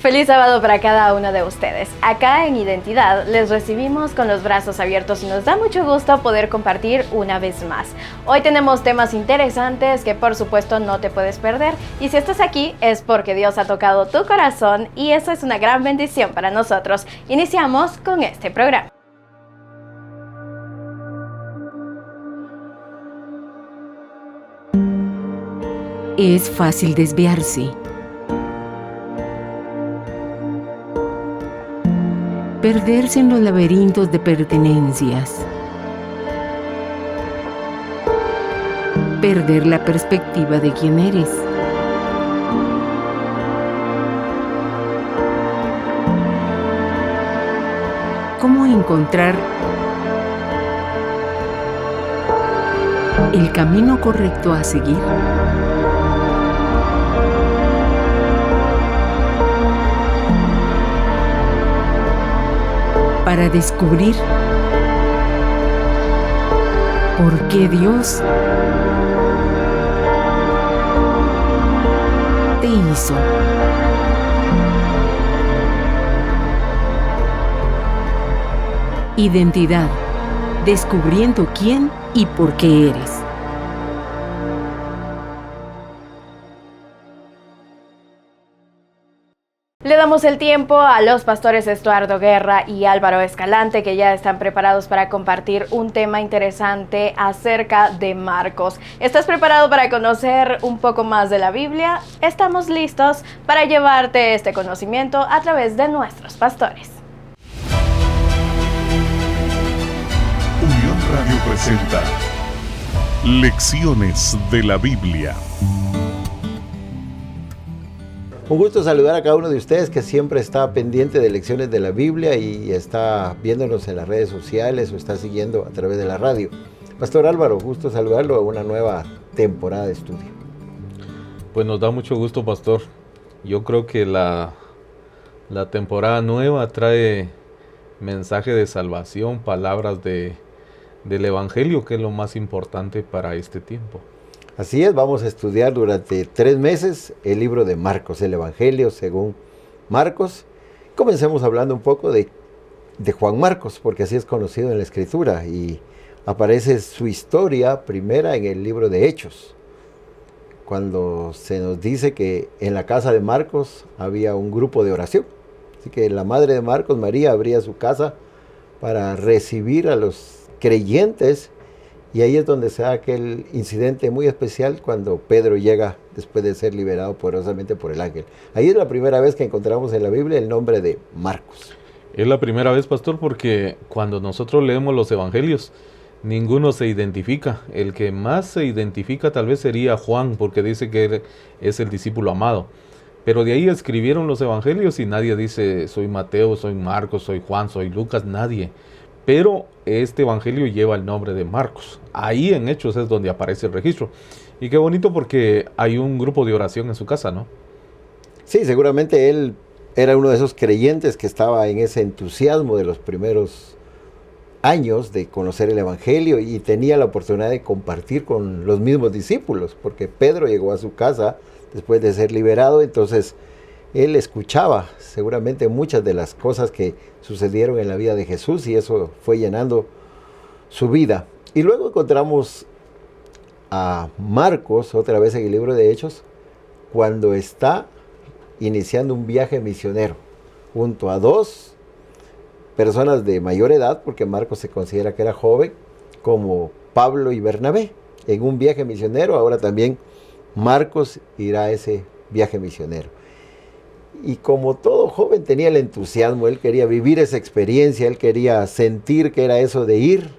Feliz sábado para cada uno de ustedes. Acá en Identidad les recibimos con los brazos abiertos y nos da mucho gusto poder compartir una vez más. Hoy tenemos temas interesantes que por supuesto no te puedes perder, y si estás aquí es porque Dios ha tocado tu corazón y eso es una gran bendición para nosotros. Iniciamos con este programa. Es fácil desviarse. Perderse en los laberintos de pertenencias. Perder la perspectiva de quién eres. ¿Cómo encontrar el camino correcto a seguir? Para descubrir por qué Dios te hizo. Identidad, descubriendo quién y por qué eres. Le damos el tiempo a los pastores Estuardo Guerra y Álvaro Escalante, que ya están preparados para compartir un tema interesante acerca de Marcos. ¿Estás preparado para conocer un poco más de la Biblia? Estamos listos para llevarte este conocimiento a través de nuestros pastores. Unión Radio presenta Lecciones de la Biblia. Un gusto saludar a cada uno de ustedes que siempre está pendiente de Lecciones de la Biblia y está viéndonos en las redes sociales o está siguiendo a través de la radio. Pastor Álvaro, gusto saludarlo a una nueva temporada de estudio. Pues nos da mucho gusto, pastor. Yo creo que la temporada nueva trae mensaje de salvación, palabras del Evangelio, que es lo más importante para este tiempo. Así es, vamos a estudiar durante 3 meses el libro de Marcos, el Evangelio según Marcos. Comencemos hablando un poco de Juan Marcos, porque así es conocido en la Escritura, y aparece su historia primera en el libro de Hechos, cuando se nos dice que en la casa de Marcos había un grupo de oración. Así que la madre de Marcos, María, abría su casa para recibir a los creyentes. Y ahí es donde se da aquel incidente muy especial cuando Pedro llega después de ser liberado poderosamente por el ángel. Ahí es la primera vez que encontramos en la Biblia el nombre de Marcos. Es la primera vez, pastor, porque cuando nosotros leemos los evangelios, ninguno se identifica. El que más se identifica tal vez sería Juan, porque dice que él es el discípulo amado. Pero de ahí escribieron los evangelios y nadie dice soy Mateo, soy Marcos, soy Juan, soy Lucas, nadie. Pero este evangelio lleva el nombre de Marcos. Ahí en Hechos es donde aparece el registro. Y qué bonito porque hay un grupo de oración en su casa, ¿no? Sí, seguramente él era uno de esos creyentes que estaba en ese entusiasmo de los primeros años de conocer el evangelio y tenía la oportunidad de compartir con los mismos discípulos, porque Pedro llegó a su casa después de ser liberado, entonces él escuchaba seguramente muchas de las cosas que sucedieron en la vida de Jesús y eso fue llenando su vida. Y luego encontramos a Marcos otra vez en el libro de Hechos cuando está iniciando un viaje misionero junto a 2 personas de mayor edad, porque Marcos se considera que era joven, como Pablo y Bernabé, en un viaje misionero. Ahora también Marcos irá a ese viaje misionero. Y como todo joven tenía el entusiasmo, él quería vivir esa experiencia, él quería sentir que era eso de ir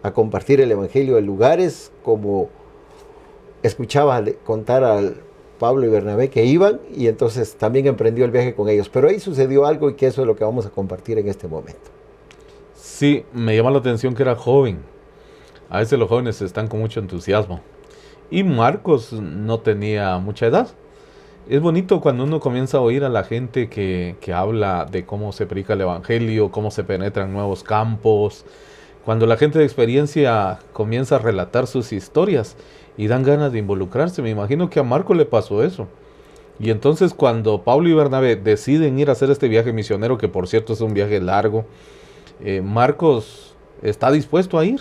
a compartir el evangelio en lugares como escuchaba contar a Pablo y Bernabé que iban, y entonces también emprendió el viaje con ellos. Pero ahí sucedió algo y que eso es lo que vamos a compartir en este momento. Sí, me llama la atención que era joven. A veces los jóvenes están con mucho entusiasmo. Y Marcos no tenía mucha edad. Es bonito cuando uno comienza a oír a la gente que habla de cómo se predica el evangelio, cómo se penetra en nuevos campos. Cuando la gente de experiencia comienza a relatar sus historias y dan ganas de involucrarse. Me imagino que a Marcos le pasó eso. Y entonces cuando Pablo y Bernabé deciden ir a hacer este viaje misionero, que por cierto es un viaje largo, Marcos está dispuesto a ir,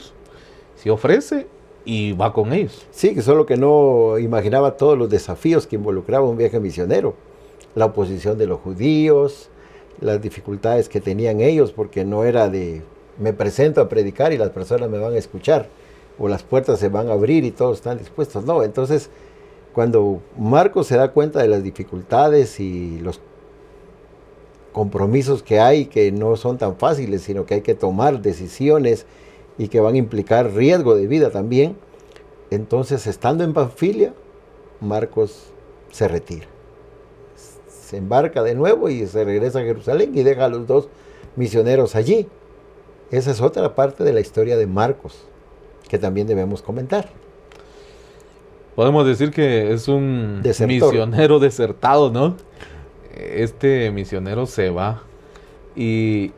se ofrece y va con ellos. Sí, que solo que no imaginaba todos los desafíos que involucraba un viaje misionero. La oposición de los judíos, las dificultades que tenían ellos, porque no era de me presento a predicar y las personas me van a escuchar, o las puertas se van a abrir y todos están dispuestos. No, entonces cuando Marcos se da cuenta de las dificultades y los compromisos que hay, que no son tan fáciles, sino que hay que tomar decisiones y que van a implicar riesgo de vida también, entonces estando en Panfilia, Marcos se retira. Se embarca de nuevo y se regresa a Jerusalén y deja a los 2 misioneros allí. Esa es otra parte de la historia de Marcos, que también debemos comentar. Podemos decir que es un Desertor. misionero desertado, ¿no? Este misionero se va. Y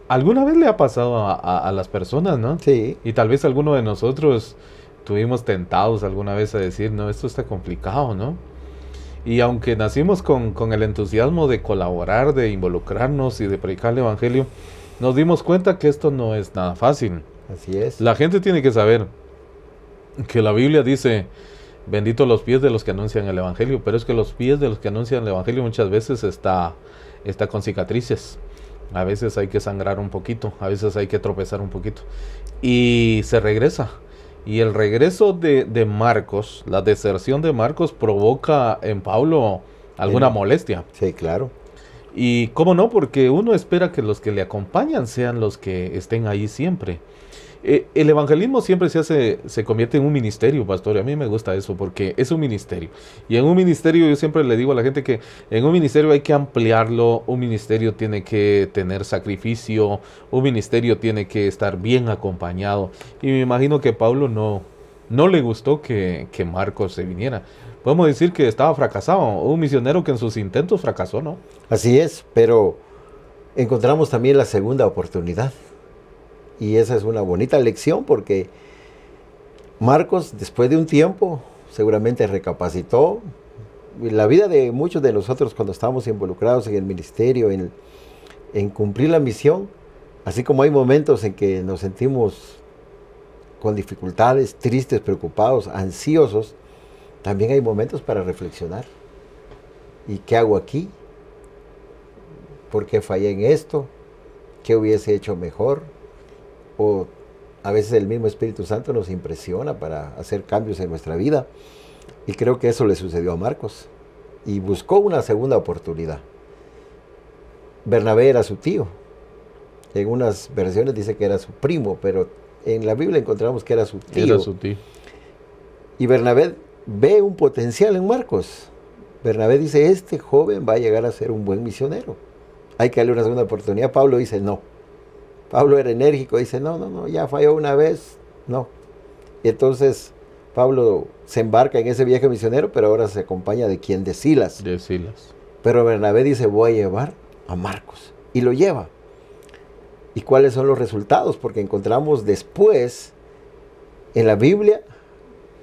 alguna vez le ha pasado a las personas, ¿no? Sí. Y tal vez alguno de nosotros tuvimos tentados alguna vez a decir, no, esto está complicado, ¿no? Y aunque nacimos con el entusiasmo de colaborar, de involucrarnos y de predicar el evangelio, nos dimos cuenta que esto no es nada fácil. Así es. La gente tiene que saber que la Biblia dice, bendito los pies de los que anuncian el evangelio, pero es que los pies de los que anuncian el evangelio muchas veces está con cicatrices. A veces hay que sangrar un poquito, a veces hay que tropezar un poquito. Y se regresa. Y el regreso de Marcos, la deserción de Marcos provoca en Pablo alguna molestia. Sí, claro. Y cómo no, porque uno espera que los que le acompañan sean los que estén ahí siempre. El evangelismo siempre se convierte en un ministerio, pastor, y a mí me gusta eso porque es un ministerio. Y en un ministerio yo siempre le digo a la gente que en un ministerio hay que ampliarlo, un ministerio tiene que tener sacrificio, un ministerio tiene que estar bien acompañado. Y me imagino que Pablo no le gustó que Marcos se viniera. Podemos decir que estaba fracasado, un misionero que en sus intentos fracasó, ¿no? Así es, pero encontramos también la segunda oportunidad. Y esa es una bonita lección porque Marcos, después de un tiempo, seguramente recapacitó. La vida de muchos de nosotros cuando estamos involucrados en el ministerio, en cumplir la misión, así como hay momentos en que nos sentimos con dificultades, tristes, preocupados, ansiosos, también hay momentos para reflexionar. ¿Y qué hago aquí? ¿Por qué fallé en esto? ¿Qué hubiese hecho mejor? O a veces el mismo Espíritu Santo nos impresiona para hacer cambios en nuestra vida. Y creo que eso le sucedió a Marcos. Y buscó una segunda oportunidad. Bernabé era su tío. En unas versiones dice que era su primo, pero en la Biblia encontramos que era su tío. Era su tío. Y Bernabé ve un potencial en Marcos. Bernabé dice, este joven va a llegar a ser un buen misionero. Hay que darle una segunda oportunidad. Pablo dice, no. Pablo era enérgico, dice, no, ya falló una vez, no. Y entonces Pablo se embarca en ese viaje misionero, pero ahora se acompaña de quién, de Silas. De Silas. Pero Bernabé dice, voy a llevar a Marcos. Y lo lleva. ¿Y cuáles son los resultados? Porque encontramos después en la Biblia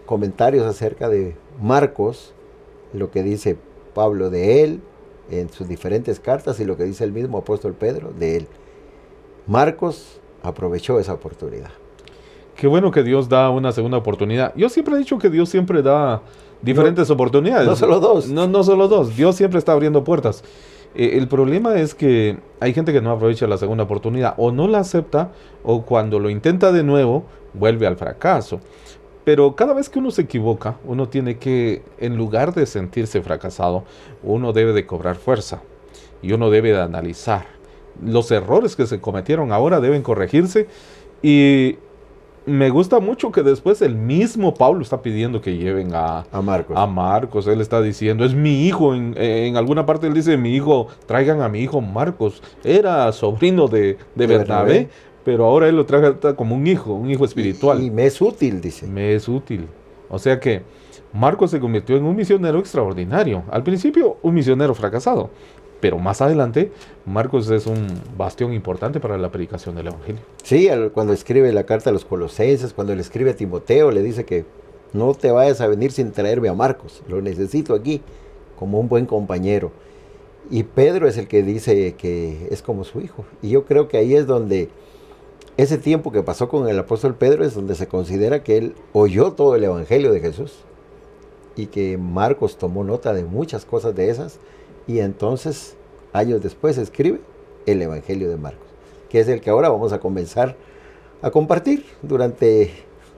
comentarios acerca de Marcos, lo que dice Pablo de él en sus diferentes cartas y lo que dice el mismo apóstol Pedro de él. Marcos aprovechó esa oportunidad. Qué bueno que Dios da una segunda oportunidad. Yo siempre he dicho que Dios siempre da diferentes oportunidades. No solo dos. No solo dos. Dios siempre está abriendo puertas. El problema es que hay gente que no aprovecha la segunda oportunidad o no la acepta o cuando lo intenta de nuevo vuelve al fracaso. Pero cada vez que uno se equivoca, uno tiene que, en lugar de sentirse fracasado, uno debe de cobrar fuerza y uno debe de analizar. Los errores que se cometieron ahora deben corregirse y me gusta mucho que después el mismo Pablo está pidiendo que lleven a Marcos. A Marcos. Él está diciendo, es mi hijo. En alguna parte él dice, mi hijo, traigan a mi hijo Marcos. Era sobrino de Bernabé, pero ahora él lo trata como un hijo espiritual. Y me es útil, dice. Me es útil. O sea que Marcos se convirtió en un misionero extraordinario. Al principio, un misionero fracasado. Pero más adelante, Marcos es un bastión importante para la predicación del evangelio. Sí, cuando escribe la carta a los Colosenses, cuando le escribe a Timoteo, le dice que no te vayas a venir sin traerme a Marcos. Lo necesito aquí como un buen compañero. Y Pedro es el que dice que es como su hijo. Y yo creo que ahí es donde ese tiempo que pasó con el apóstol Pedro es donde se considera que él oyó todo el evangelio de Jesús y que Marcos tomó nota de muchas cosas de esas y entonces años después escribe el evangelio de Marcos, que es el que ahora vamos a comenzar a compartir. Durante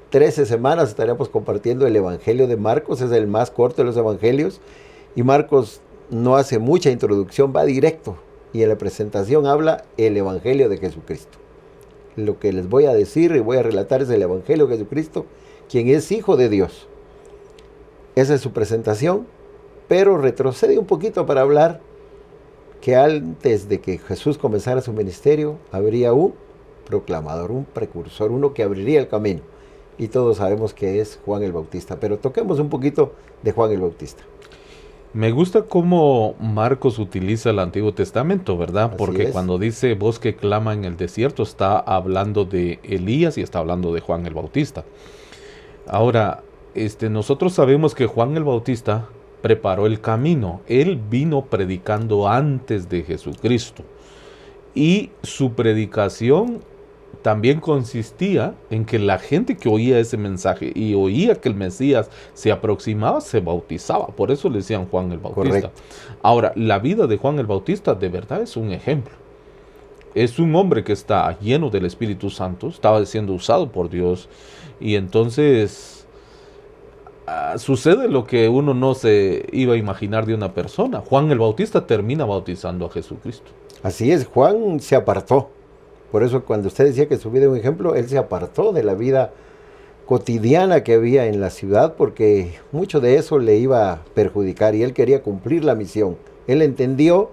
13 semanas estaremos compartiendo el evangelio de Marcos, es el más corto de los evangelios y Marcos no hace mucha introducción, va directo y en la presentación habla el evangelio de Jesucristo. Lo que les voy a decir y voy a relatar es el evangelio de Jesucristo, quien es hijo de Dios. Esa es su presentación, pero retrocede un poquito para hablar que antes de que Jesús comenzara su ministerio, habría un proclamador, un precursor, uno que abriría el camino. Y todos sabemos que es Juan el Bautista, pero toquemos un poquito de Juan el Bautista. Me gusta cómo Marcos utiliza el Antiguo Testamento, ¿verdad? Así Porque es. cuando dice voz que clama en el desierto, está hablando de Elías y está hablando de Juan el Bautista. Ahora, nosotros sabemos que Juan el Bautista preparó el camino. Él vino predicando antes de Jesucristo. Y su predicación también consistía en que la gente que oía ese mensaje y oía que el Mesías se aproximaba, se bautizaba. Por eso le decían Juan el Bautista. Correcto. Ahora, la vida de Juan el Bautista de verdad es un ejemplo. Es un hombre que está lleno del Espíritu Santo, estaba siendo usado por Dios. Y entonces sucede lo que uno no se iba a imaginar de una persona. Juan el Bautista termina bautizando a Jesucristo. Así es, Juan se apartó. Por eso cuando usted decía que su vida es un ejemplo, él se apartó de la vida cotidiana que había en la ciudad porque mucho de eso le iba a perjudicar y él quería cumplir la misión. Él entendió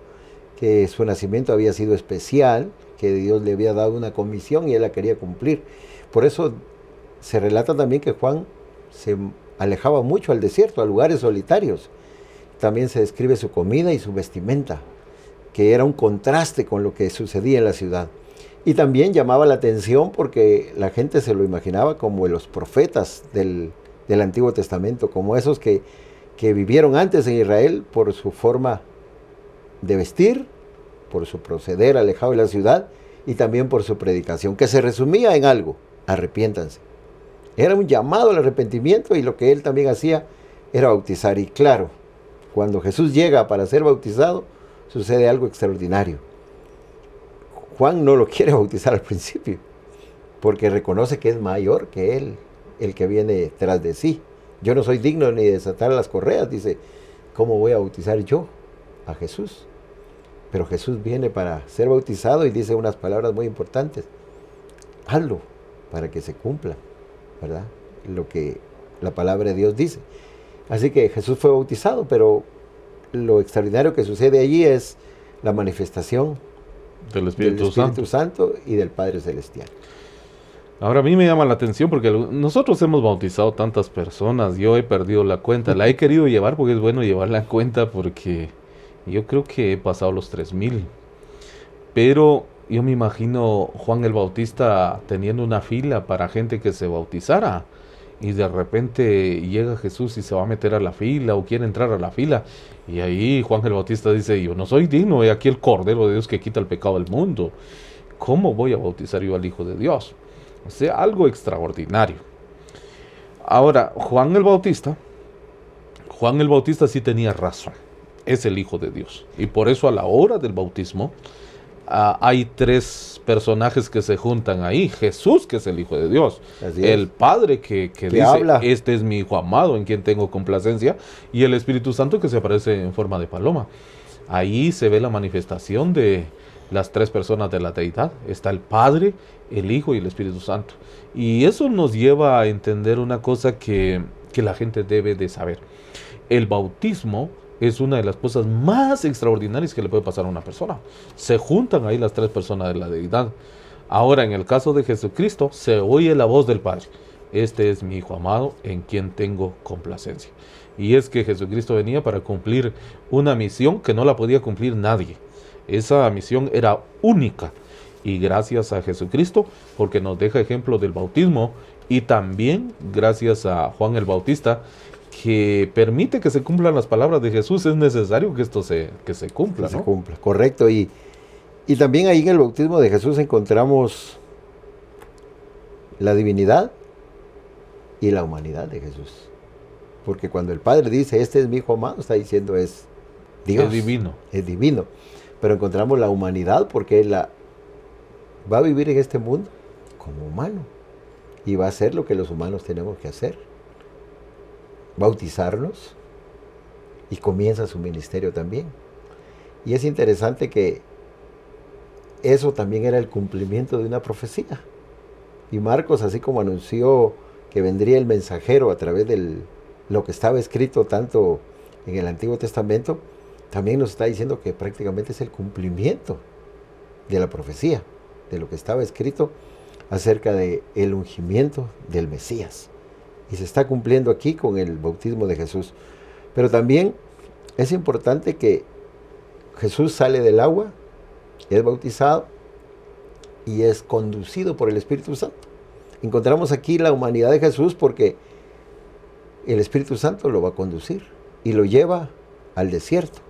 que su nacimiento había sido especial, que Dios le había dado una comisión y él la quería cumplir. Por eso se relata también que Juan se alejaba mucho al desierto, a lugares solitarios. También se describe su comida y su vestimenta, que era un contraste con lo que sucedía en la ciudad. Y también llamaba la atención porque la gente se lo imaginaba como los profetas del Antiguo Testamento, como esos que vivieron antes en Israel por su forma de vestir, por su proceder alejado de la ciudad y también por su predicación, que se resumía en algo: arrepiéntanse. Era un llamado al arrepentimiento y lo que él también hacía era bautizar. Y claro, cuando Jesús llega para ser bautizado, sucede algo extraordinario. Juan no lo quiere bautizar al principio, porque reconoce que es mayor que él, el que viene tras de sí. Yo no soy digno ni de desatar las correas, dice, ¿cómo voy a bautizar yo a Jesús? Pero Jesús viene para ser bautizado y dice unas palabras muy importantes. Hazlo para que se cumpla, ¿verdad? Lo que la palabra de Dios dice. Así que Jesús fue bautizado, pero lo extraordinario que sucede allí es la manifestación Del Espíritu Santo y del Padre Celestial. Ahora a mí me llama la atención porque nosotros hemos bautizado tantas personas, yo he perdido la cuenta, la he querido llevar porque es bueno llevar la cuenta porque yo creo que he pasado los 3000, pero yo me imagino Juan el Bautista teniendo una fila para gente que se bautizara y de repente llega Jesús y se va a meter a la fila o quiere entrar a la fila y ahí Juan el Bautista dice, yo no soy digno, he aquí el Cordero de Dios que quita el pecado del mundo, ¿cómo voy a bautizar yo al Hijo de Dios? O sea, algo extraordinario. Ahora, Juan el Bautista sí tenía razón, es el Hijo de Dios y por eso a la hora del bautismo hay 3 personajes que se juntan ahí. Jesús, que es el Hijo de Dios. El Padre que dice, habla. Este es mi Hijo amado en quien tengo complacencia. Y el Espíritu Santo que se aparece en forma de paloma. Ahí se ve la manifestación de las 3 personas de la deidad. Está el Padre, el Hijo y el Espíritu Santo. Y eso nos lleva a entender una cosa que la gente debe de saber. El bautismo es una de las cosas más extraordinarias que le puede pasar a una persona. Se juntan ahí las 3 personas de la deidad. Ahora, en el caso de Jesucristo, se oye la voz del Padre. Este es mi Hijo amado, en quien tengo complacencia. Y es que Jesucristo venía para cumplir una misión que no la podía cumplir nadie. Esa misión era única. Y gracias a Jesucristo, porque nos deja ejemplo del bautismo, y también gracias a Juan el Bautista, que permite que se cumplan las palabras de Jesús, es necesario que esto que se cumpla, Que ¿no? se cumpla, correcto. Y también ahí en el bautismo de Jesús encontramos la divinidad y la humanidad de Jesús. Porque cuando el Padre dice, este es mi Hijo amado, está diciendo es Dios. Es divino. Es divino. Pero encontramos la humanidad porque Él va a vivir en este mundo como humano. Y va a hacer lo que los humanos tenemos que hacer. Bautizarnos. Y comienza su ministerio también. Y es interesante que eso también era el cumplimiento de una profecía. Y Marcos, así como anunció que vendría el mensajero a través de lo que estaba escrito tanto en el Antiguo Testamento, también nos está diciendo que prácticamente es el cumplimiento de la profecía, de lo que estaba escrito acerca del ungimiento del Mesías. Y se está cumpliendo aquí con el bautismo de Jesús. Pero también es importante que Jesús sale del agua, es bautizado y es conducido por el Espíritu Santo. Encontramos aquí la humanidad de Jesús porque el Espíritu Santo lo va a conducir y lo lleva al desierto,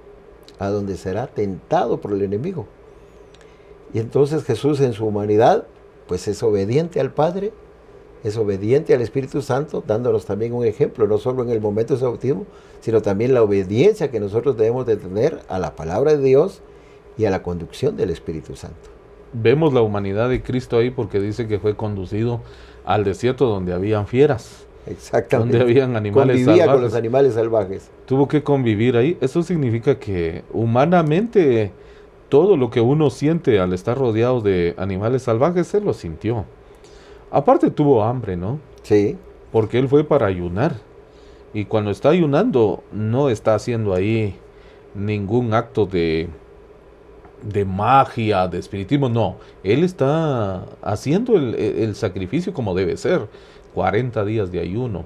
a donde será tentado por el enemigo. Y entonces Jesús en su humanidad, pues es obediente al Padre, es obediente al Espíritu Santo, dándonos también un ejemplo, no solo en el momento de su bautismo, sino también la obediencia que nosotros debemos de tener a la palabra de Dios y a la conducción del Espíritu Santo. Vemos la humanidad de Cristo ahí porque dice que fue conducido al desierto donde habían fieras, Exactamente. donde habían animales Convivía salvajes. con los animales salvajes. Tuvo que convivir ahí. Eso significa que humanamente todo lo que uno siente al estar rodeado de animales salvajes, él lo sintió. Aparte tuvo hambre, ¿no? Sí, Porque él fue para ayunar. Y cuando está ayunando, no está haciendo ahí ningún acto de magia, de espiritismo, no. Él está haciendo el sacrificio como debe ser. 40 días de ayuno.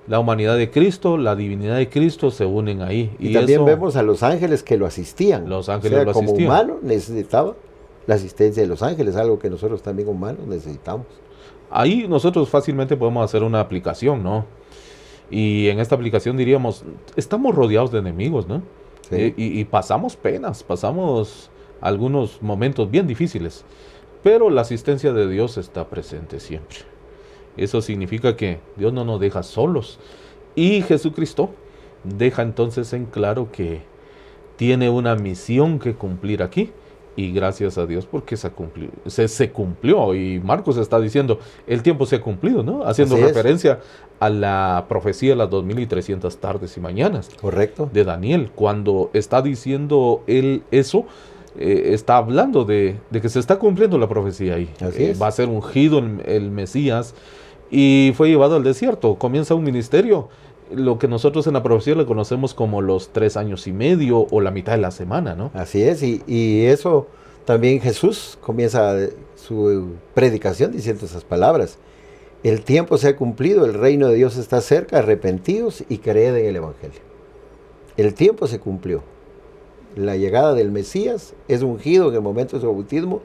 La humanidad de Cristo, la divinidad de Cristo se unen ahí. y también eso, vemos a los ángeles que lo asistían. Los ángeles o sea, lo como asistían. humano necesitaba la asistencia de los ángeles, algo que nosotros también humanos necesitamos. ahí nosotros fácilmente podemos hacer una aplicación, ¿no? Y en esta aplicación diríamos, estamos rodeados de enemigos, ¿no? Sí. Y pasamos penas, pasamos algunos momentos bien difíciles, pero la asistencia de Dios está presente siempre. Eso significa que Dios no nos deja solos. Y Jesucristo deja entonces en claro que tiene una misión que cumplir aquí. Y gracias a Dios porque se cumplió. Y Marcos está diciendo, el tiempo se ha cumplido, ¿no? Haciendo Así es. referencia a la profecía de las 2300 tardes y mañanas Correcto. de Daniel. Cuando está diciendo él eso, está hablando de que se está cumpliendo la profecía ahí. Así es. Va a ser ungido el Mesías y fue llevado al desierto. Comienza un ministerio, lo que nosotros en la profecía le conocemos como los 3 años y medio o la mitad de la semana, ¿no? Así es, y eso también Jesús comienza su predicación diciendo esas palabras. El tiempo se ha cumplido, el reino de Dios está cerca, arrepentidos y creed en el Evangelio. El tiempo se cumplió. La llegada del Mesías es ungido en el momento de su bautismo.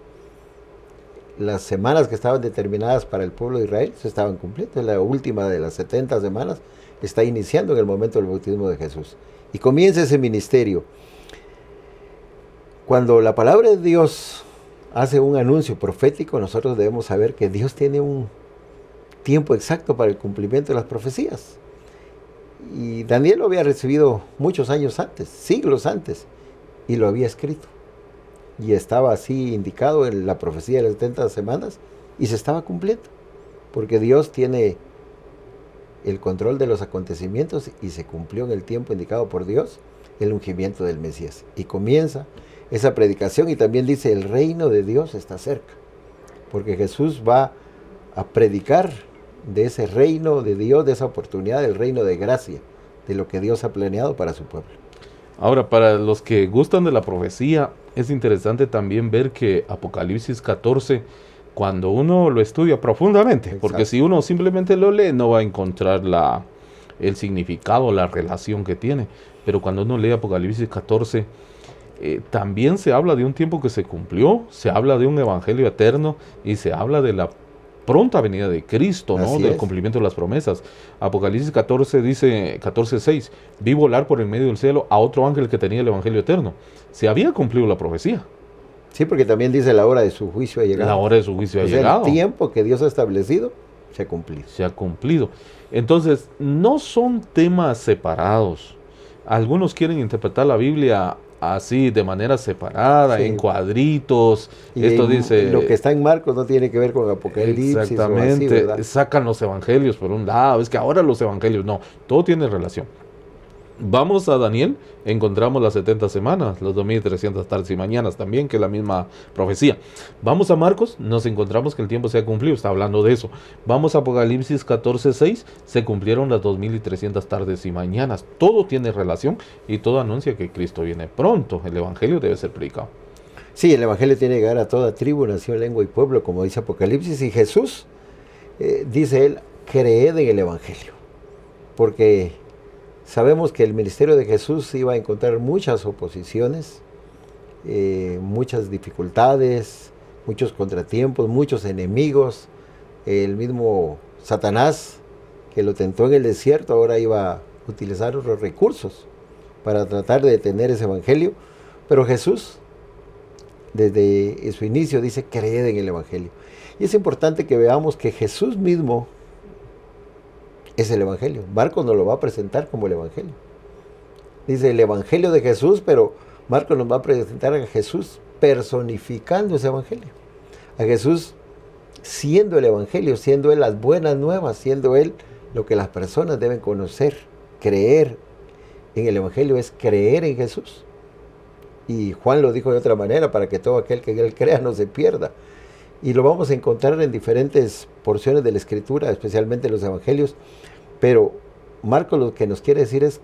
Las semanas que estaban determinadas para el pueblo de Israel se estaban cumpliendo. La última de las 70 semanas está iniciando en el momento del bautismo de Jesús. Y comienza ese ministerio. Cuando la palabra de Dios hace un anuncio profético, nosotros debemos saber que Dios tiene un tiempo exacto para el cumplimiento de las profecías. Y Daniel lo había recibido muchos años antes, siglos antes, y lo había escrito. Y estaba así indicado en la profecía de las 70 semanas, y se estaba cumpliendo. Porque Dios tiene el control de los acontecimientos y se cumplió en el tiempo indicado por Dios el ungimiento del Mesías. Y comienza esa predicación y también dice, el reino de Dios está cerca. Porque Jesús va a predicar de ese reino de Dios, de esa oportunidad del reino de gracia, de lo que Dios ha planeado para su pueblo. Ahora, para los que gustan de la profecía, es interesante también ver que Apocalipsis 14, cuando uno lo estudia profundamente, Exacto. porque si uno simplemente lo lee, no va a encontrar el significado, la relación que tiene. Pero cuando uno lee Apocalipsis 14, también se habla de un tiempo que se cumplió, se habla de un evangelio eterno y se habla de la pronta venida de Cristo, ¿no? Así Del es. cumplimiento de las promesas. Apocalipsis 14 dice, 14:6, vi volar por el medio del cielo a otro ángel que tenía el evangelio eterno. Se había cumplido la profecía. Sí, porque también dice la hora de su juicio ha llegado. La hora de su juicio ha O sea, llegado. el tiempo que Dios ha establecido se ha cumplido. Se ha cumplido. Entonces, no son temas separados. Algunos quieren interpretar la Biblia así, de manera separada, Sí. en cuadritos. Y Esto dice... lo que está en Marcos no tiene que ver con Apocalipsis. Exactamente. O así, ¿verdad? Sacan los evangelios por un lado. Es que ahora los evangelios, no. Todo tiene relación. Vamos a Daniel, encontramos las 70 semanas, los 2300 tardes y mañanas también, que es la misma profecía. Vamos a Marcos, nos encontramos que el tiempo se ha cumplido, está hablando de eso. Vamos a Apocalipsis 14:6, se cumplieron las 2300 tardes y mañanas. Todo tiene relación y todo anuncia que Cristo viene pronto. El evangelio debe ser predicado. Sí, el Evangelio tiene que llegar a toda tribu, nación, lengua y pueblo, como dice Apocalipsis. Y Jesús, dice él, creed en el Evangelio. Porque sabemos que el ministerio de Jesús iba a encontrar muchas oposiciones, muchas dificultades, muchos contratiempos, muchos enemigos. El mismo Satanás, que lo tentó en el desierto, ahora iba a utilizar otros recursos para tratar de detener ese Evangelio. Pero Jesús, desde su inicio, dice, creed en el Evangelio. Y es importante que veamos que Jesús mismo es el Evangelio. Marcos nos lo va a presentar como el Evangelio. Dice el Evangelio de Jesús, pero Marcos nos va a presentar a Jesús personificando ese Evangelio. A Jesús siendo el Evangelio, siendo Él las buenas nuevas, siendo Él lo que las personas deben conocer. Creer en el Evangelio es creer en Jesús. Y Juan lo dijo de otra manera, para que todo aquel que en Él crea no se pierda. Y lo vamos a encontrar en diferentes porciones de la Escritura, especialmente en los Evangelios. Pero Marcos lo que nos quiere decir es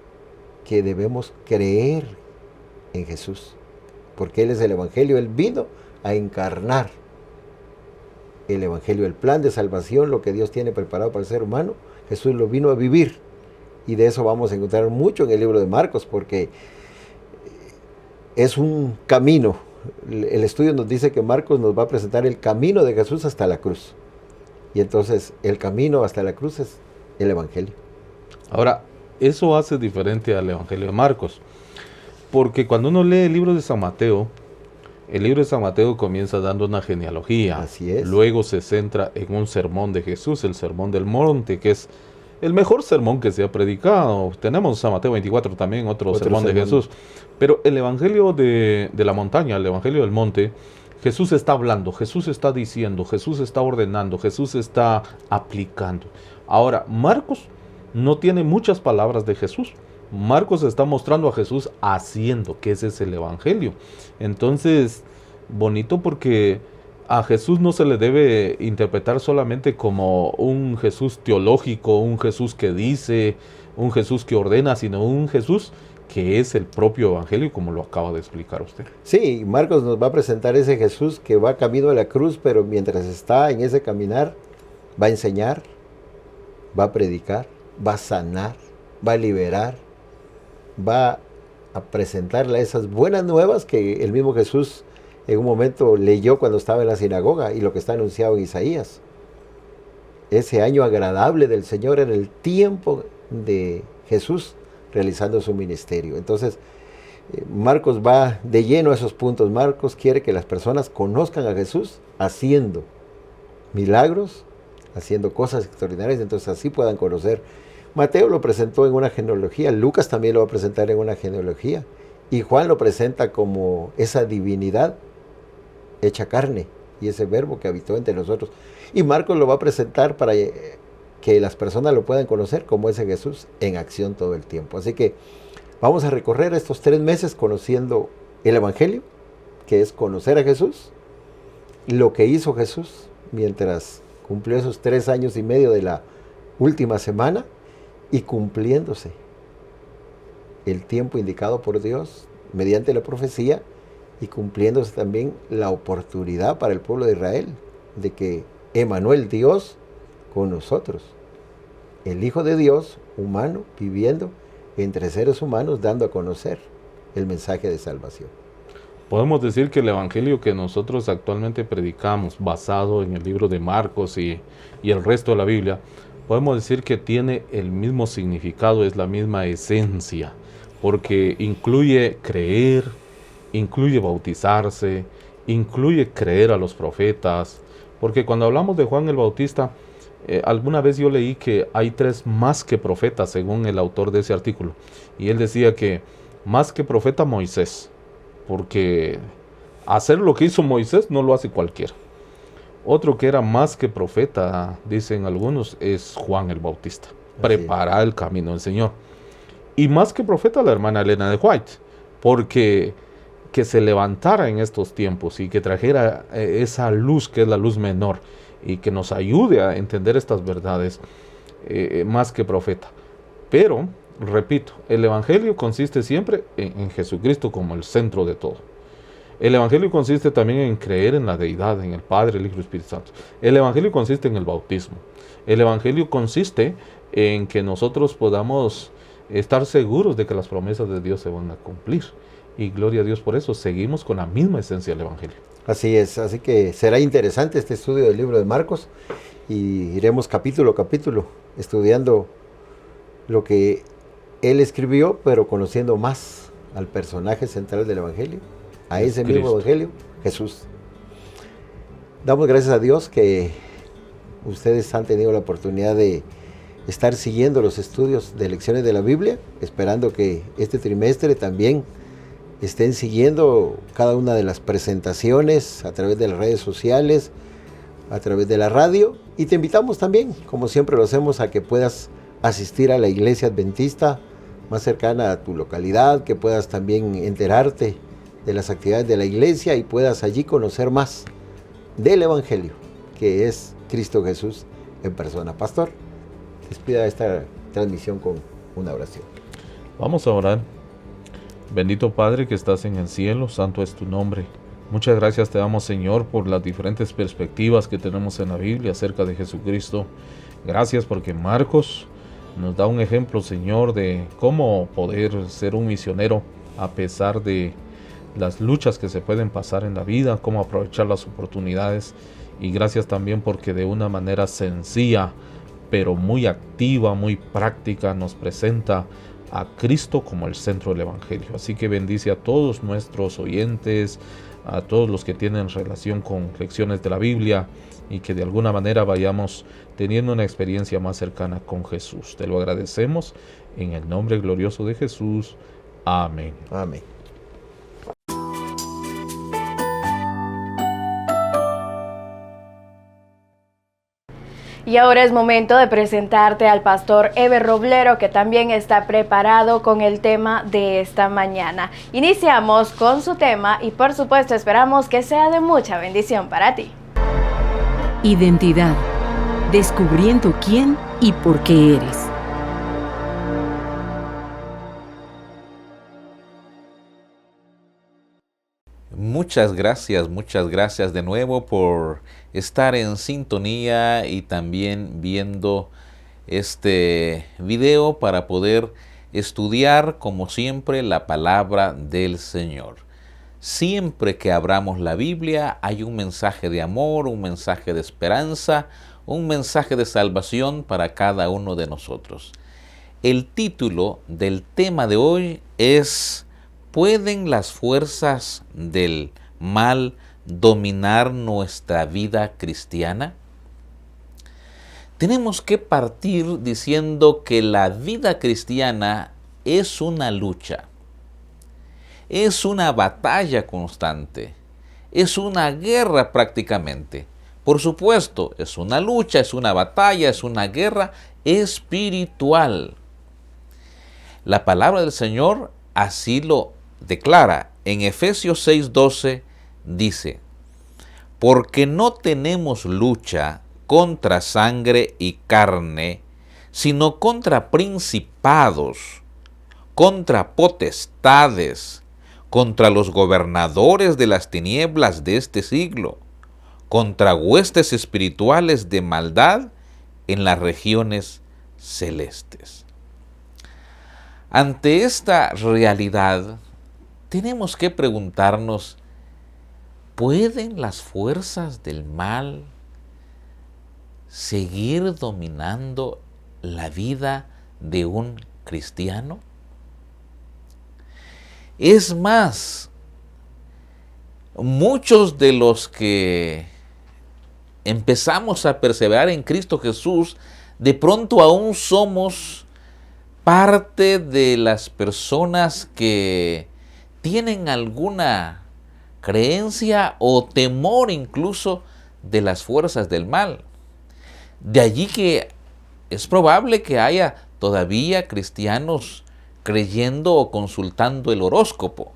que debemos creer en Jesús, porque Él es el Evangelio. Él vino a encarnar el Evangelio, el plan de salvación, lo que Dios tiene preparado para el ser humano. Jesús lo vino a vivir, y de eso vamos a encontrar mucho en el libro de Marcos, porque es un camino. El estudio nos dice que Marcos nos va a presentar el camino de Jesús hasta la cruz. Y entonces el camino hasta la cruz es el Evangelio. Ahora, eso hace diferente al Evangelio de Marcos. Porque cuando uno lee el libro de San Mateo, el libro de San Mateo comienza dando una genealogía. Así es. Luego se centra en un sermón de Jesús, el sermón del monte, que es el mejor sermón que se ha predicado. Tenemos San Mateo 24 también, otro sermón de Jesús. Pero el evangelio de la montaña, el evangelio del monte, Jesús está hablando, Jesús está diciendo, Jesús está ordenando, Jesús está aplicando. Ahora, Marcos no tiene muchas palabras de Jesús. Marcos está mostrando a Jesús haciendo, que ese es el evangelio. Entonces, bonito, porque a Jesús no se le debe interpretar solamente como un Jesús teológico, un Jesús que dice, un Jesús que ordena, sino un Jesús que es el propio evangelio, como lo acaba de explicar usted. Sí, Marcos nos va a presentar ese Jesús que va camino a la cruz, pero mientras está en ese caminar, va a enseñar, va a predicar, va a sanar, va a liberar, va a presentarle esas buenas nuevas que el mismo Jesús en un momento leyó cuando estaba en la sinagoga, y lo que está anunciado en Isaías. Ese año agradable del Señor en el tiempo de Jesús realizando su ministerio. Entonces, Marcos va de lleno a esos puntos. Marcos quiere que las personas conozcan a Jesús haciendo milagros, haciendo cosas extraordinarias, entonces así puedan conocer. Mateo lo presentó en una genealogía, Lucas también lo va a presentar en una genealogía, y Juan lo presenta como esa divinidad hecha carne, y ese verbo que habitó entre nosotros. Y Marcos lo va a presentar para que las personas lo puedan conocer como ese Jesús en acción todo el tiempo. Así que vamos a recorrer estos 3 meses conociendo el Evangelio, que es conocer a Jesús, lo que hizo Jesús mientras cumplió esos 3 años y medio de la última semana, y cumpliéndose el tiempo indicado por Dios mediante la profecía, y cumpliéndose también la oportunidad para el pueblo de Israel de que Emmanuel, Dios con nosotros, el Hijo de Dios humano, viviendo entre seres humanos, dando a conocer el mensaje de salvación. Podemos decir que el evangelio que nosotros actualmente predicamos, basado en el libro de Marcos y el resto de la Biblia, podemos decir que tiene el mismo significado, es la misma esencia, porque incluye creer, incluye bautizarse, incluye creer a los profetas, porque cuando hablamos de Juan el Bautista, alguna vez yo leí que hay 3 más que profetas, según el autor de ese artículo, y él decía que más que profeta Moisés, porque hacer lo que hizo Moisés no lo hace cualquiera. Otro que era más que profeta, dicen algunos, es Juan el Bautista. Prepara el camino del Señor. Y más que profeta, la hermana Elena de White, porque que se levantara en estos tiempos y que trajera esa luz que es la luz menor y que nos ayude a entender estas verdades, más que profeta. Pero, repito, el evangelio consiste siempre en Jesucristo como el centro de todo. El evangelio consiste también en creer en la deidad, en el Padre, el Hijo y el Espíritu Santo. El evangelio consiste en el bautismo. El evangelio consiste en que nosotros podamos estar seguros de que las promesas de Dios se van a cumplir. Y gloria a Dios por eso, seguimos con la misma esencia del evangelio. Así es, así que será interesante este estudio del libro de Marcos y iremos capítulo a capítulo estudiando lo que él escribió, pero conociendo más al personaje central del evangelio, a ese mismo evangelio, Jesús. Damos gracias a Dios que ustedes han tenido la oportunidad de estar siguiendo los estudios de lecciones de la Biblia, esperando que este trimestre también estén siguiendo cada una de las presentaciones a través de las redes sociales, a través de la radio, y te invitamos también, como siempre lo hacemos, a que puedas asistir a la iglesia adventista más cercana a tu localidad, que puedas también enterarte de las actividades de la iglesia y puedas allí conocer más del evangelio, que es Cristo Jesús en persona. Pastor, despida esta transmisión con una oración. Vamos a orar. Bendito Padre que estás en el cielo, santo es tu nombre. Muchas gracias te damos, Señor, por las diferentes perspectivas que tenemos en la Biblia acerca de Jesucristo. Gracias porque Marcos nos da un ejemplo, Señor, de cómo poder ser un misionero a pesar de las luchas que se pueden pasar en la vida, cómo aprovechar las oportunidades. Y gracias también porque de una manera sencilla, pero muy activa, muy práctica, nos presenta a Cristo como el centro del evangelio. Así que bendice a todos nuestros oyentes, a todos los que tienen relación con lecciones de la Biblia, y que de alguna manera vayamos teniendo una experiencia más cercana con Jesús. Te lo agradecemos en el nombre glorioso de Jesús. Amén. Amén. Y ahora es momento de presentarte al pastor Eber Roblero, que también está preparado con el tema de esta mañana. Iniciamos con su tema y por supuesto esperamos que sea de mucha bendición para ti. Identidad. Descubriendo quién y por qué eres. Muchas gracias de nuevo por estar en sintonía y también viendo este video para poder estudiar, como siempre, la palabra del Señor. Siempre que abramos la Biblia hay un mensaje de amor, un mensaje de esperanza, un mensaje de salvación para cada uno de nosotros. El título del tema de hoy es: ¿pueden las fuerzas del mal dominar nuestra vida cristiana? Tenemos que partir diciendo que la vida cristiana es una lucha, es una batalla constante, es una guerra prácticamente. Por supuesto, es una lucha, es una batalla, es una guerra espiritual. La palabra del Señor así lo declara. En Efesios 6:12 dice: porque no tenemos lucha contra sangre y carne, sino contra principados, contra potestades, contra los gobernadores de las tinieblas de este siglo, contra huestes espirituales de maldad en las regiones celestes. Ante esta realidad, tenemos que preguntarnos, ¿pueden las fuerzas del mal seguir dominando la vida de un cristiano? Es más, muchos de los que empezamos a perseverar en Cristo Jesús, de pronto aún somos parte de las personas que tienen alguna creencia o temor incluso de las fuerzas del mal. De allí que es probable que haya todavía cristianos creyendo o consultando el horóscopo.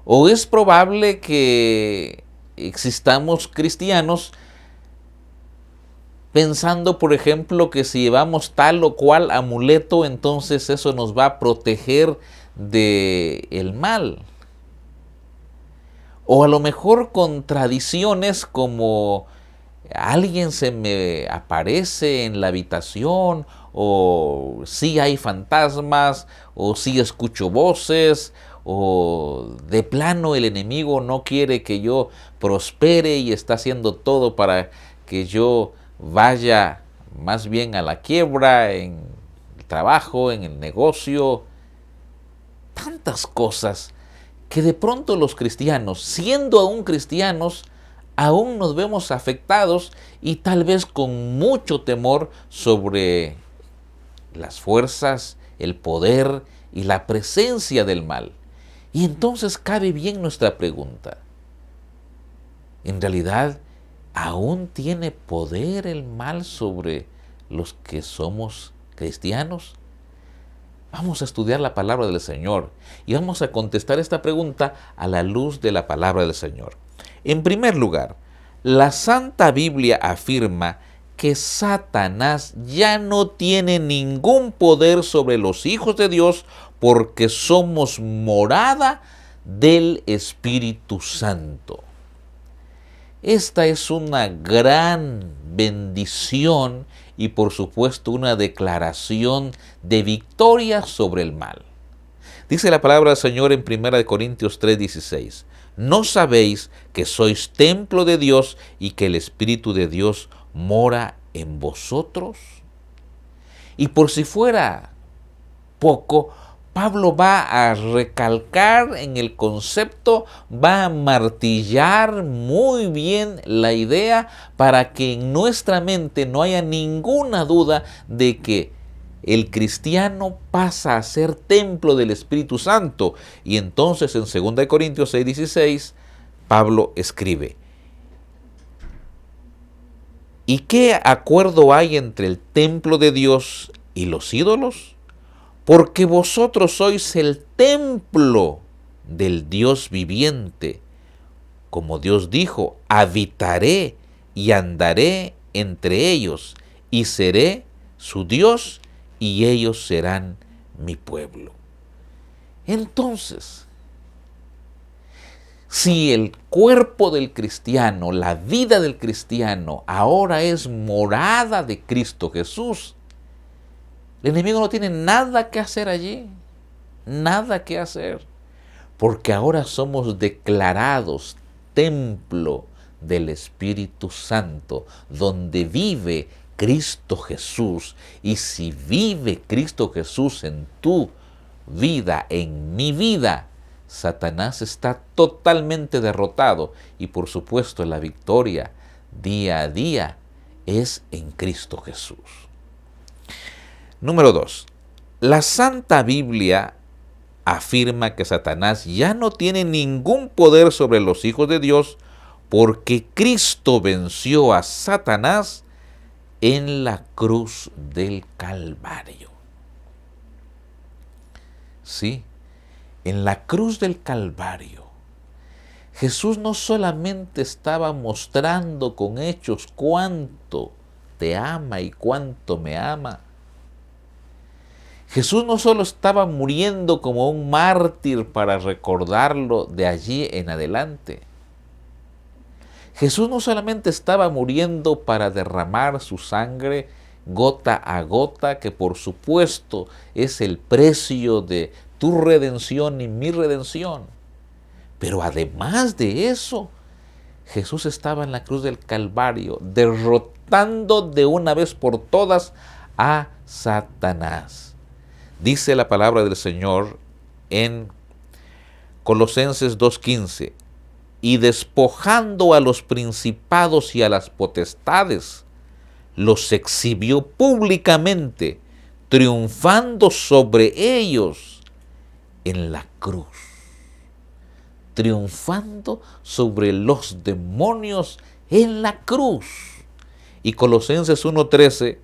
O es probable que existamos cristianos pensando, por ejemplo, que si llevamos tal o cual amuleto, entonces eso nos va a proteger del mal. O a lo mejor con tradiciones como alguien se me aparece en la habitación, o sí hay fantasmas, o sí escucho voces, o de plano el enemigo no quiere que yo prospere y está haciendo todo para que yo vaya más bien a la quiebra en el trabajo, en el negocio. Tantas cosas que de pronto los cristianos, siendo aún cristianos, aún nos vemos afectados y tal vez con mucho temor sobre las fuerzas, el poder y la presencia del mal. Y entonces cabe bien nuestra pregunta. En realidad, ¿aún tiene poder el mal sobre los que somos cristianos? Vamos a estudiar la palabra del Señor y vamos a contestar esta pregunta a la luz de la palabra del Señor. En primer lugar, la Santa Biblia afirma que Satanás ya no tiene ningún poder sobre los hijos de Dios porque somos morada del Espíritu Santo. Esta es una gran bendición y por supuesto una declaración de victoria sobre el mal. Dice la palabra del Señor en 1 Corintios 3:16. ¿No sabéis que sois templo de Dios y que el Espíritu de Dios mora en vosotros? Y por si fuera poco, Pablo va a recalcar en el concepto, va a martillar muy bien la idea para que en nuestra mente no haya ninguna duda de que el cristiano pasa a ser templo del Espíritu Santo. Y entonces en 2 Corintios 6:16, Pablo escribe: ¿y qué acuerdo hay entre el templo de Dios y los ídolos? Porque vosotros sois el templo del Dios viviente. Como Dios dijo, habitaré y andaré entre ellos, y seré su Dios, y ellos serán mi pueblo. Entonces, si el cuerpo del cristiano, la vida del cristiano, ahora es morada de Cristo Jesús, el enemigo no tiene nada que hacer allí, nada que hacer, porque ahora somos declarados templo del Espíritu Santo, donde vive Cristo Jesús. Y si vive Cristo Jesús en tu vida, en mi vida, Satanás está totalmente derrotado y por supuesto la victoria día a día es en Cristo Jesús. Número 2. La Santa Biblia afirma que Satanás ya no tiene ningún poder sobre los hijos de Dios porque Cristo venció a Satanás en la cruz del Calvario. Sí, en la cruz del Calvario, Jesús no solamente estaba mostrando con hechos cuánto te ama y cuánto me ama. Jesús no solo estaba muriendo como un mártir para recordarlo de allí en adelante. Jesús no solamente estaba muriendo para derramar su sangre gota a gota, que por supuesto es el precio de tu redención y mi redención. Pero además de eso, Jesús estaba en la cruz del Calvario, derrotando de una vez por todas a Satanás. Dice la palabra del Señor en Colosenses 2:15, y despojando a los principados y a las potestades, los exhibió públicamente, triunfando sobre ellos en la cruz. Triunfando sobre los demonios en la cruz. Y Colosenses 1:13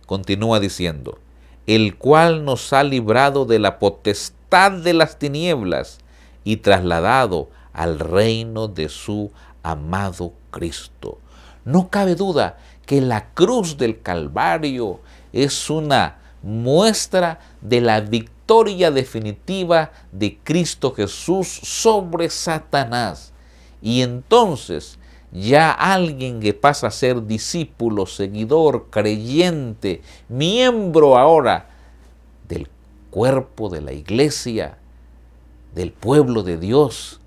continúa diciendo, el cual nos ha librado de la potestad de las tinieblas y trasladado al reino de su amado Cristo. No cabe duda que la cruz del Calvario es una muestra de la victoria definitiva de Cristo Jesús sobre Satanás. Y entonces ya alguien que pasa a ser discípulo, seguidor, creyente, miembro ahora del cuerpo de la iglesia, del pueblo de Dios,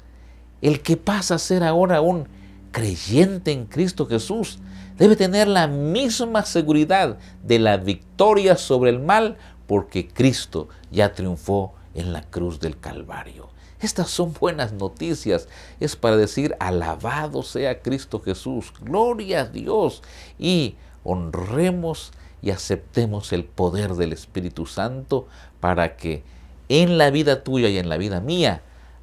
el que pasa a ser ahora un creyente en Cristo Jesús, debe tener la misma seguridad de la victoria sobre el mal, porque Cristo ya triunfó en la cruz del Calvario. Estas son buenas noticias. Es para decir, alabado sea Cristo Jesús, gloria a Dios, y honremos y aceptemos el poder del Espíritu Santo para que en la vida tuya y en la vida mía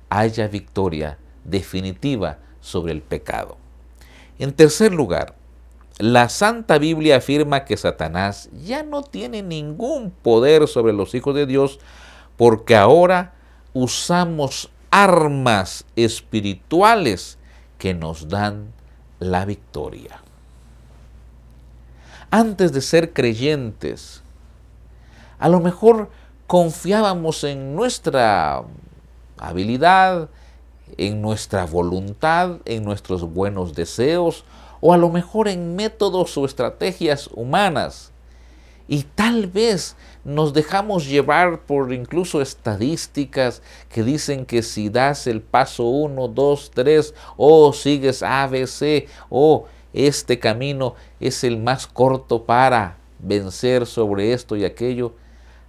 haya victoria definitiva sobre el pecado. En tercer lugar, la Santa Biblia afirma que Satanás ya no tiene ningún poder sobre los hijos de Dios, porque ahora usamos armas espirituales que nos dan la victoria. Antes de ser creyentes, a lo mejor confiábamos en nuestra habilidad, en nuestra voluntad, en nuestros buenos deseos, o a lo mejor en métodos o estrategias humanas. Y tal vez nos dejamos llevar por incluso estadísticas que dicen que si das el paso 1, 2, 3, o sigues ABC, o este camino es el más corto para vencer sobre esto y aquello.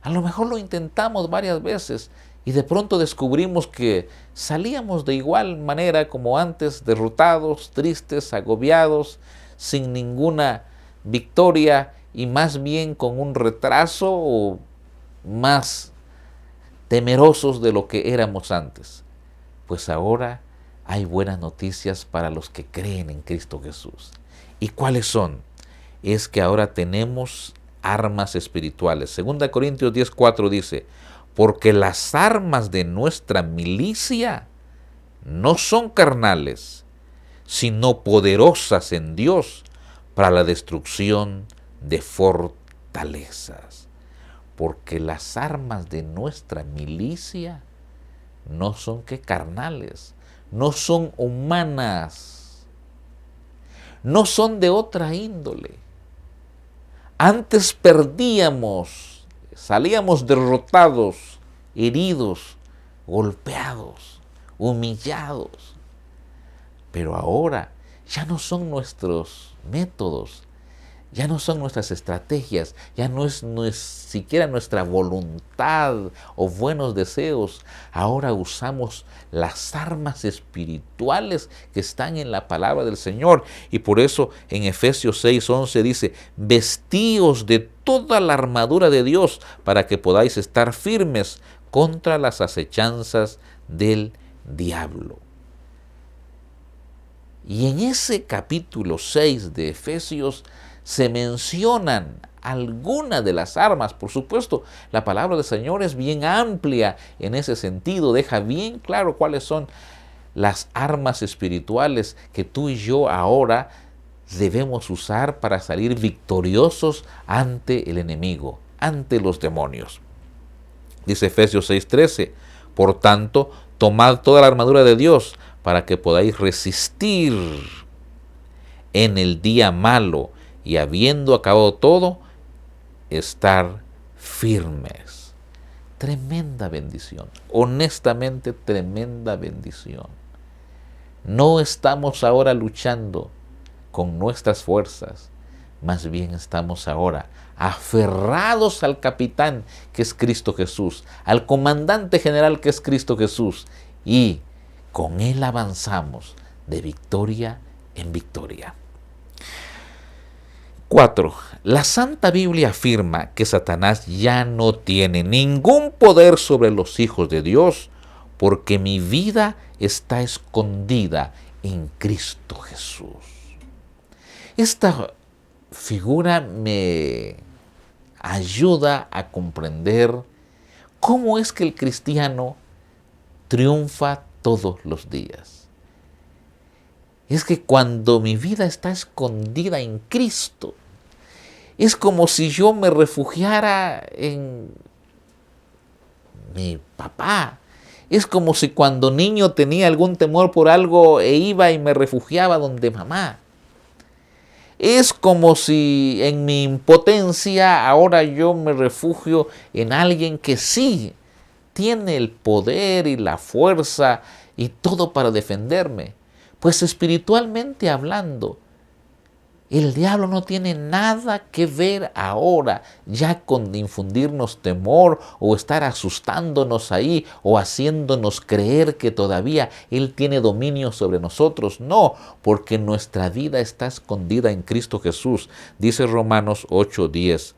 A lo mejor lo intentamos varias veces y de pronto descubrimos que salíamos de igual manera como antes, derrotados, tristes, agobiados, sin ninguna victoria y más bien con un retraso o más temerosos de lo que éramos antes. Pues ahora hay buenas noticias para los que creen en Cristo Jesús. ¿Y cuáles son? Es que ahora tenemos armas espirituales. 2 Corintios 10:4 dice, porque las armas de nuestra milicia no son carnales, sino poderosas en Dios para la destrucción de fortalezas. Porque las armas de nuestra milicia no son que carnales, no son humanas, no son de otra índole. Antes perdíamos, salíamos derrotados, heridos, golpeados, humillados. Pero ahora ya no son nuestros métodos, ya no son nuestras estrategias, ya no es siquiera nuestra voluntad o buenos deseos. Ahora usamos las armas espirituales que están en la palabra del Señor. Y por eso en Efesios 6:11 dice, vestíos de toda la armadura de Dios para que podáis estar firmes contra las acechanzas del diablo. Y en ese capítulo 6 de Efesios se mencionan algunas de las armas. Por supuesto, la palabra del Señor es bien amplia en ese sentido, deja bien claro cuáles son las armas espirituales que tú y yo ahora debemos usar para salir victoriosos ante el enemigo, ante los demonios. Dice Efesios 6:13, por tanto, tomad toda la armadura de Dios para que podáis resistir en el día malo y habiendo acabado todo, estar firmes. tremenda bendición. Honestamente, tremenda bendición. No estamos ahora luchando con nuestras fuerzas, más bien estamos ahora aferrados al capitán que es Cristo Jesús, al comandante general que es Cristo Jesús, y con él avanzamos de victoria en victoria. 4. La Santa Biblia afirma que Satanás ya no tiene ningún poder sobre los hijos de Dios, porque mi vida está escondida en Cristo Jesús. Esta figura me ayuda a comprender cómo es que el cristiano triunfa todos los días. Es que cuando mi vida está escondida en Cristo, es como si yo me refugiara en mi papá. Es como si cuando niño tenía algún temor por algo e iba y me refugiaba donde mamá. Es como si en mi impotencia ahora yo me refugio en alguien que sí tiene el poder y la fuerza y todo para defenderme. Pues espiritualmente hablando, el diablo no tiene nada que ver ahora ya con infundirnos temor o estar asustándonos ahí o haciéndonos creer que todavía él tiene dominio sobre nosotros. No, porque nuestra vida está escondida en Cristo Jesús. Dice Romanos 8:10,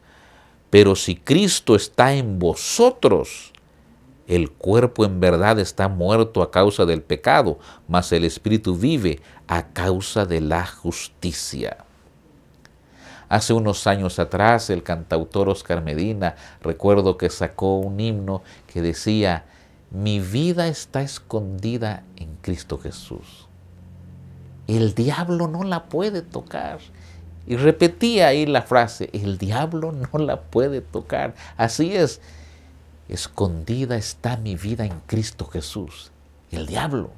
pero si Cristo está en vosotros, el cuerpo en verdad está muerto a causa del pecado, mas el espíritu vive a causa de la justicia. Hace unos años atrás, el cantautor Oscar Medina, recuerdo que sacó un himno que decía, mi vida está escondida en Cristo Jesús. El diablo no la puede tocar. Y repetía ahí la frase, el diablo no la puede tocar. Así es, escondida está mi vida en Cristo Jesús. El diablo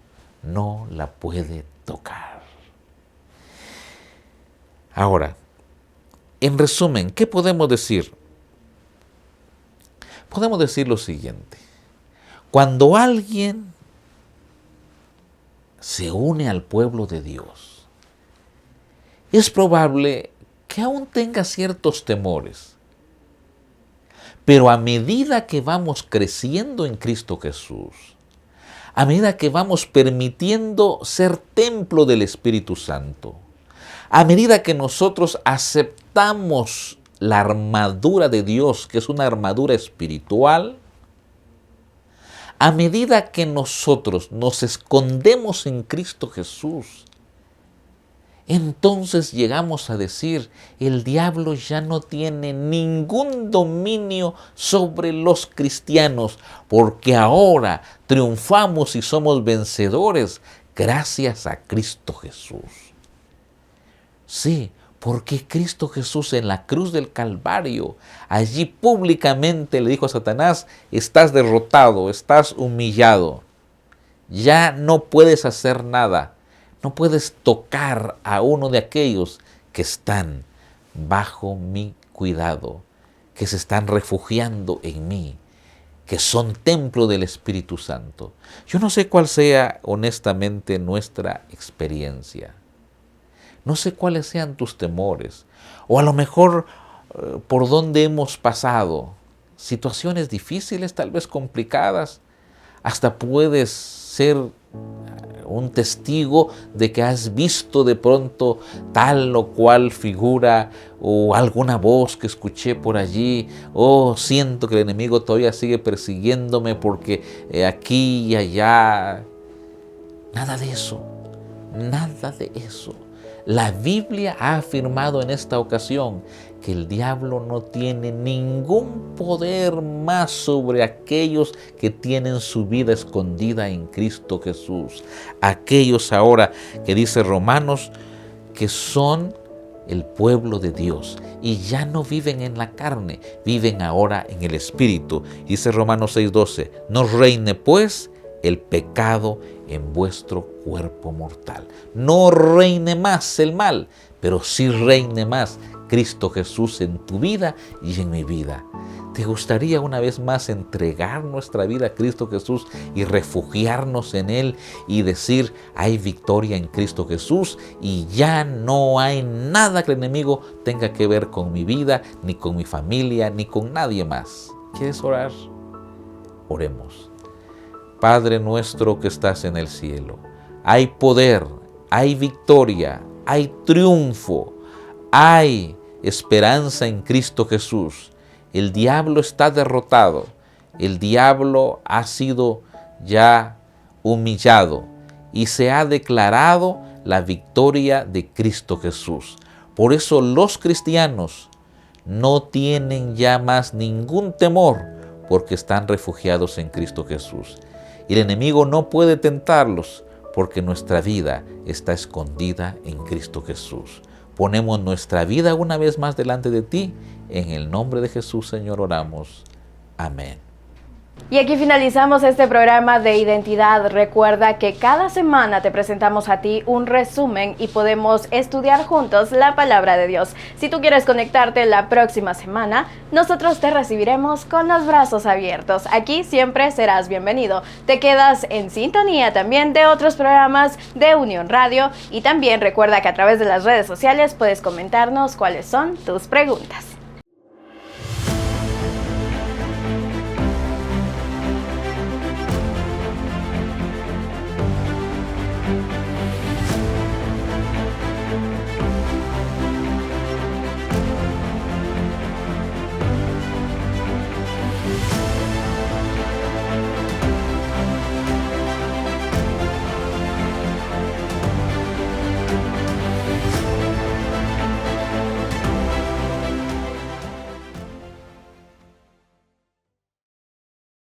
no la puede tocar. Ahora, en resumen, ¿qué podemos decir? Podemos decir lo siguiente. Cuando alguien se une al pueblo de Dios, es probable que aún tenga ciertos temores. Pero a medida que vamos creciendo en Cristo Jesús, a medida que vamos permitiendo ser templo del Espíritu Santo, a medida que nosotros aceptamos la armadura de Dios, que es una armadura espiritual, a medida que nosotros nos escondemos en Cristo Jesús, entonces llegamos a decir, el diablo ya no tiene ningún dominio sobre los cristianos, porque ahora triunfamos y somos vencedores gracias a Cristo Jesús. Sí, porque Cristo Jesús en la cruz del Calvario, allí públicamente le dijo a Satanás, estás derrotado, estás humillado, ya no puedes hacer nada, no puedes tocar a uno de aquellos que están bajo mi cuidado, que se están refugiando en mí, que son templo del Espíritu Santo. Yo no sé cuál sea honestamente nuestra experiencia. No sé cuáles sean tus temores, o a lo mejor por dónde hemos pasado, situaciones difíciles, tal vez complicadas, hasta puedes ser un testigo de que has visto de pronto tal o cual figura o alguna voz que escuché por allí, siento que el enemigo todavía sigue persiguiéndome porque aquí y allá. Nada de eso, nada de eso. La Biblia ha afirmado en esta ocasión que el diablo no tiene ningún poder más sobre aquellos que tienen su vida escondida en Cristo Jesús. Aquellos ahora que dice Romanos que son el pueblo de Dios y ya no viven en la carne, viven ahora en el Espíritu. Dice Romanos 6:12, no reine pues el pecado en vuestro cuerpo mortal. No reine más el mal, pero sí reine más Cristo Jesús en tu vida y en mi vida. ¿Te gustaría una vez más entregar nuestra vida a Cristo Jesús y refugiarnos en Él y decir, hay victoria en Cristo Jesús y ya no hay nada que el enemigo tenga que ver con mi vida, ni con mi familia, ni con nadie más? ¿Quieres orar? Oremos. Padre nuestro que estás en el cielo, hay poder, hay victoria, hay triunfo, hay esperanza en Cristo Jesús. El diablo está derrotado, el diablo ha sido ya humillado y se ha declarado la victoria de Cristo Jesús. Por eso los cristianos no tienen ya más ningún temor porque están refugiados en Cristo Jesús. Y el enemigo no puede tentarlos porque nuestra vida está escondida en Cristo Jesús. Ponemos nuestra vida una vez más delante de ti. En el nombre de Jesús, Señor, oramos. Amén. Y aquí finalizamos este programa de Identidad. Recuerda que cada semana te presentamos a ti un resumen y podemos estudiar juntos la palabra de Dios. Si tú quieres conectarte la próxima semana, nosotros te recibiremos con los brazos abiertos. Aquí siempre serás bienvenido. Te quedas en sintonía también de otros programas de Unión Radio y también recuerda que a través de las redes sociales puedes comentarnos cuáles son tus preguntas.